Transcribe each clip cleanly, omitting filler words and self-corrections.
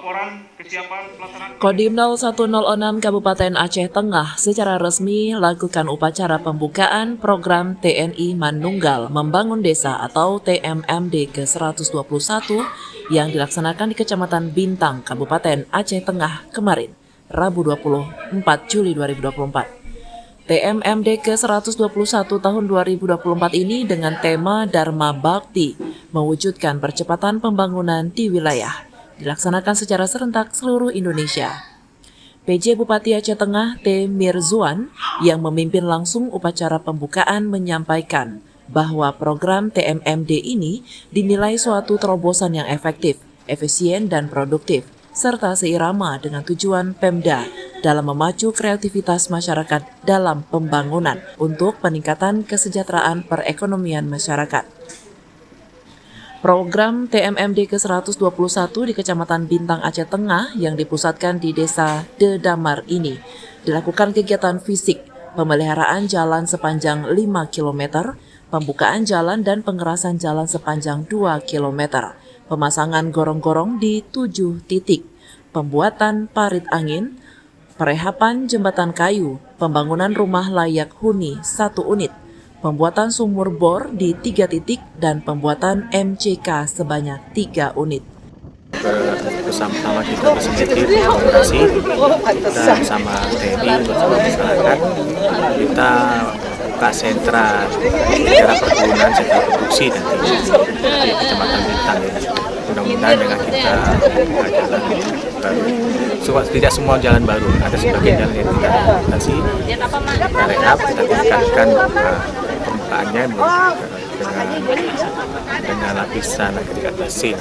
Laporan kesiapan pelaksanaan Kodim 0106 Kabupaten Aceh Tengah secara resmi lakukan upacara pembukaan program TNI Manunggal Membangun Desa atau TMMD ke-121 yang dilaksanakan di Kecamatan Bintang, Kabupaten Aceh Tengah kemarin, Rabu 24 Juli 2024. TMMD ke-121 tahun 2024 ini dengan tema Dharma Bakti, mewujudkan percepatan pembangunan di wilayah, dilaksanakan secara serentak seluruh Indonesia. PJ Bupati Aceh Tengah T. Mirzuan yang memimpin langsung upacara pembukaan menyampaikan bahwa program TMMD ini dinilai suatu terobosan yang efektif, efisien, dan produktif, serta seirama dengan tujuan Pemda dalam memacu kreativitas masyarakat dalam pembangunan untuk peningkatan kesejahteraan perekonomian masyarakat. Program TMMD ke-121 di Kecamatan Bintang Aceh Tengah yang dipusatkan di Desa Dedamar ini dilakukan kegiatan fisik, pemeliharaan jalan sepanjang 5 km, pembukaan jalan dan pengerasan jalan sepanjang 2 km, pemasangan gorong-gorong di 7 titik, pembuatan parit angin, perehapan jembatan kayu, pembangunan rumah layak huni 1 unit, pembuatan sumur bor di 3 titik, dan pembuatan MCK sebanyak 3 unit. Bersama-sama kita bersinergi kolaborasi dan bersama TNI bersama masyarakat kita buka sentra perkebunan sentra produksi nanti di Kecamatan Bintang ya. Mudah-mudahan dengan kita buka jalan baru. Tidak semua jalan baru, ada sebagian jalan yang kita adaptasi, kita rehab, kita tingkatkan permukaannya dengan lapisan agregat besi.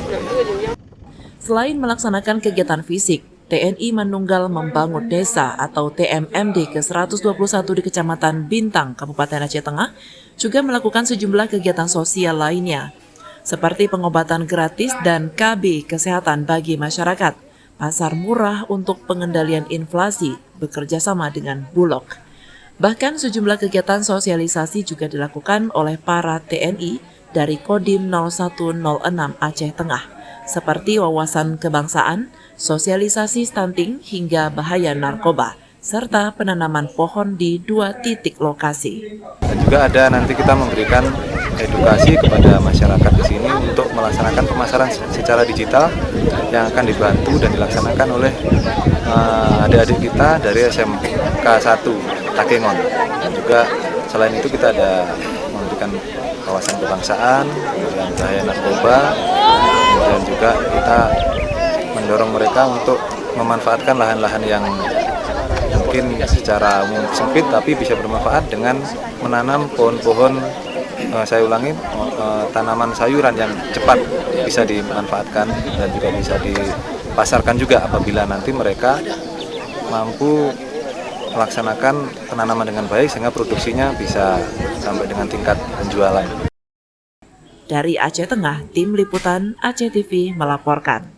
Selain melaksanakan kegiatan fisik, TNI Manunggal Membangun Desa atau TMMD ke-121 di Kecamatan Bintang, Kabupaten Aceh Tengah juga melakukan sejumlah kegiatan sosial lainnya, seperti pengobatan gratis dan KB kesehatan bagi masyarakat, pasar murah untuk pengendalian inflasi, bekerja sama dengan Bulog. Bahkan sejumlah kegiatan sosialisasi juga dilakukan oleh para TNI dari Kodim 0106 Aceh Tengah, seperti wawasan kebangsaan, sosialisasi stunting hingga bahaya narkoba, serta penanaman pohon di 2 titik lokasi. Dan juga ada nanti kita memberikan edukasi kepada masyarakat di sini untuk melaksanakan pemasaran secara digital yang akan dibantu dan dilaksanakan oleh adik-adik kita dari SMK 1 Takengon. Dan juga selain itu kita ada memberikan kawasan kebangsaan, dan bahaya narkoba, dan juga kita mendorong mereka untuk memanfaatkan lahan-lahan yang mungkin secara umum sempit tapi bisa bermanfaat dengan menanam pohon-pohon, saya ulangi, tanaman sayuran yang cepat bisa dimanfaatkan dan juga bisa dipasarkan juga apabila nanti mereka mampu melaksanakan penanaman dengan baik sehingga produksinya bisa sampai dengan tingkat penjualan. Dari Aceh Tengah, Tim Liputan Aceh TV melaporkan.